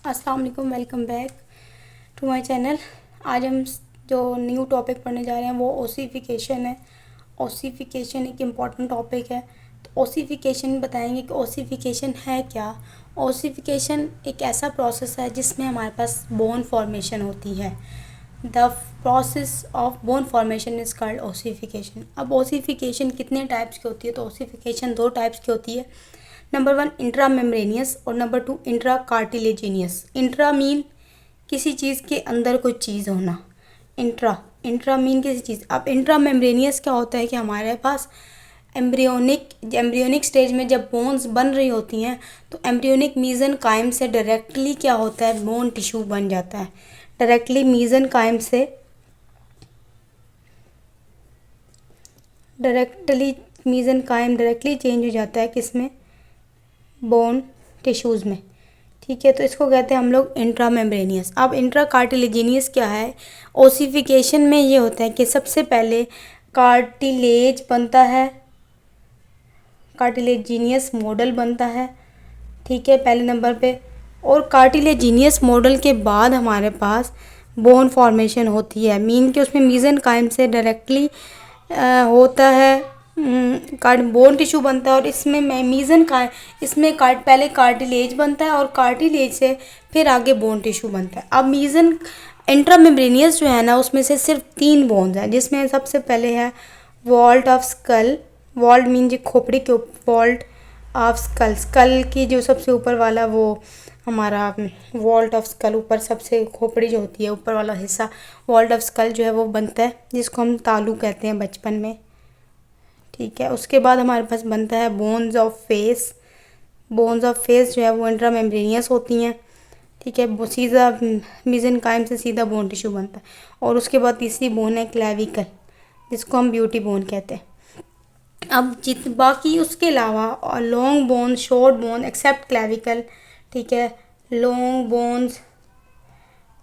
अस्सलाम वालेकुम, welcome back to my channel. आज हम जो न्यू टॉपिक पढ़ने जा रहे हैं वो ओसिफिकेशन है। ओसिफिकेशन एक इम्पॉर्टेंट टॉपिक है। तो ओसिफिकेशन बताएंगे कि ओसिफिकेशन है क्या। ओसिफिकेशन एक ऐसा प्रोसेस है जिसमें हमारे पास बोन फॉर्मेशन होती है। The process of bone formation is called ossification. अब ओसिफिकेशन कितने टाइप्स की होती है? तो ओसिफिकेशन 2 टाइप्स की होती है। नंबर 1 इंट्रा मेम्ब्रेनियस और number 2 intra cartilaginous. Intra mean किसी चीज़ के अंदर कोई चीज़ होना। इंट्रा इंट्रा मीन किसी चीज़। अब इंट्रा मेम्ब्रेनियस क्या होता है कि हमारे पास एम्ब्रियोनिक स्टेज में जब बोन्स बन रही होती हैं तो एम्ब्रियोनिक मीज़ेनकाइम से डायरेक्टली क्या होता है, बोन टिश्यू बन जाता है। डायरेक्टली मीज़ेनकाइम से डायरेक्टली चेंज हो जाता है किसमें, बोन टिश्यूज़ में। ठीक है, तो इसको कहते हैं हम लोग इंट्रा मेम्ब्रेनियस। अब इंट्रा कार्टिलेजिनियस क्या है? ओसिफिकेशन में ये होता है कि सबसे पहले कार्टिलेज बनता है, कार्टिलेजिनियस मॉडल बनता है। ठीक है, पहले नंबर पे। और कार्टिलेजिनियस मॉडल के बाद हमारे पास बोन फॉर्मेशन होती है। मीन कि उसमें मीज़ेनकाइम से डायरेक्टली होता है, बोन टिश्यू बनता है। और इसमें पहले कार्टिलेज बनता है और कार्टिलेज से फिर आगे बोन टिश्यू बनता है। अब इंट्रामेम्ब्रेनियस जो है ना, उसमें से सिर्फ 3 बोन्स हैं, जिसमें सबसे पहले है vault of skull. Vault mean जो खोपड़ी के वॉल्ट ऑफ स्कल, स्कल की जो सबसे ऊपर वाला वो हमारा वॉल्ट ऑफ स्कल, ऊपर सबसे खोपड़ी जो होती है ऊपर वाला हिस्सा, वॉल्ट ऑफ स्कल जो है वो बनता है, जिसको हम तालू कहते हैं बचपन में। ठीक है, उसके बाद हमारे पास बनता है bones of face. Bones of face जो है वो इंट्रा मेम्ब्रेनियस होती हैं। ठीक है, वो सीधा मीज़ेनकाइम से सीधा बोन टिश्यू बनता है। और उसके बाद तीसरी बोन है क्लेविकल, जिसको हम ब्यूटी बोन कहते हैं। अब बाकी उसके अलावा long bone, short bone except clavicle. ठीक है, लॉन्ग बोन्स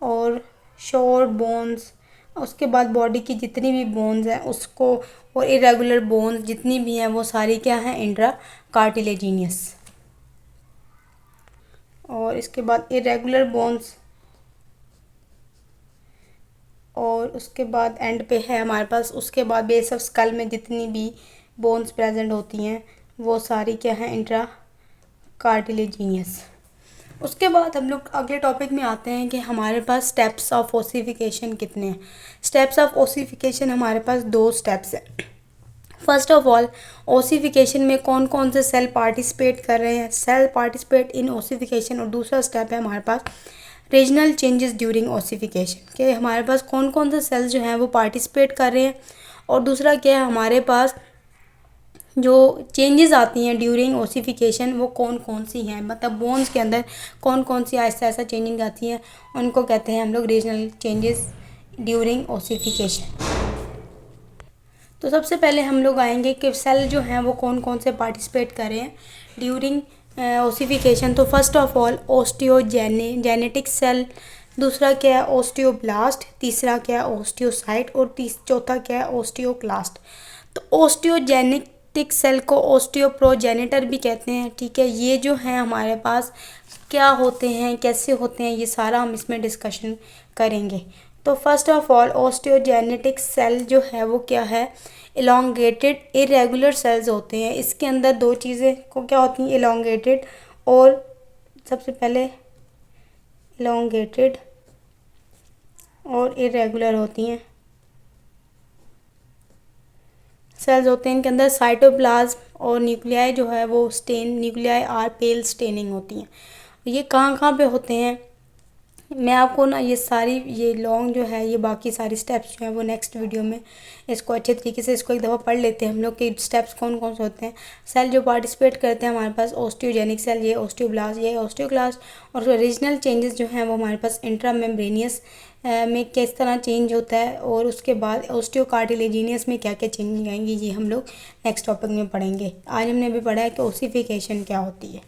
और शॉर्ट बोन्स, उसके बाद बॉडी की जितनी भी बोन्स हैं उसको, और इरेगुलर बोन्स जितनी भी हैं वो सारी क्या हैं, इंट्रा कार्टिलेजिनियस। और इसके बाद इरेगुलर बोन्स, और उसके बाद एंड पे है हमारे पास, उसके बाद बेस ऑफ स्कल में जितनी भी बोन्स प्रेजेंट होती हैं वो सारी क्या हैं, इंट्रा कार्टिलेजिनियस। उसके बाद हम लोग अगले टॉपिक में आते हैं कि हमारे पास स्टेप्स ऑफ ओसिफिकेशन कितने हैं। स्टेप्स ऑफ ओसिफिकेशन हमारे पास 2 स्टेप्स हैं। फर्स्ट ऑफ ऑल, ओसिफिकेशन में कौन कौन से सेल पार्टिसिपेट कर रहे हैं, सेल पार्टिसिपेट इन ओसिफिकेशन। और दूसरा स्टेप है हमारे पास रीजनल चेंजेस ड्यूरिंग ओसिफिकेशन, कि हमारे पास कौन कौन से सेल्स जो हैं वो पार्टिसिपेट कर रहे हैं। और दूसरा क्या है, हमारे पास जो चेंजेस आती हैं ड्यूरिंग ओसिफिकेशन वो कौन कौन सी हैं, मतलब बोन्स के अंदर कौन कौन सी ऐसा चेंजिंग आती हैं, उनको कहते हैं हम लोग रीजनल चेंजेस ड्यूरिंग ओसिफिकेशन। तो सबसे पहले हम लोग आएंगे कि सेल जो हैं वो कौन कौन से पार्टिसिपेट कर रहे हैं ड्यूरिंग ओसिफिकेशन। तो first of all genetic cell, दूसरा क्या है ओस्टियोब्लास्ट, तीसरा क्या है ओस्टियोसाइट, और चौथा क्या है ओस्टियोक्लास्ट। तो ओस्टियोजेनेटिक सेल को ओस्टियोप्रोजेनिटर भी कहते हैं। ठीक है, ये जो है हमारे पास क्या होते हैं, कैसे होते हैं, ये सारा हम इसमें डिस्कशन करेंगे। तो फर्स्ट ऑफ ऑल ओस्टियोजेनेटिक सेल जो है वो क्या है, इलोंगेटेड इरेगुलर सेल्स होते हैं। इसके अंदर 2 चीज़ें को क्या होती हैं, इलोंगेटेड और सबसे पहले इलोंगेटेड और इरेगुलर होती हैं सेल्स होते हैं। इनके अंदर साइटोप्लाज्म और न्यूक्लियाई जो है वो न्यूक्लियाई आर पेल स्टेनिंग होती हैं। ये कहाँ कहाँ पे होते हैं, मैं आपको ना ये लॉन्ग जो है ये बाकी सारी स्टेप्स जो हैं वो नेक्स्ट वीडियो में इसको अच्छे तरीके से इसको एक दफ़ा पढ़ लेते हैं हम लोग कि स्टेप्स कौन कौन से होते हैं। सेल जो पार्टिसिपेट करते हैं हमारे पास ओस्टियोजेनिक सेल, ये ओस्टियोब्लास्ट, ये ओस्टियोक्लास्ट। और रीजनल चेंजेस जो हैं वो हमारे पास इंट्रा मेम्ब्रेनियस में किस तरह चेंज होता है, और उसके बाद ओस्टियोकार्टिलेजिनियस में क्या क्या चेंजिंग आएंगी, ये हम लोग नेक्स्ट टॉपिक में पढ़ेंगे। आज हमने भी पढ़ा है कि ओसिफिकेशन क्या होती है।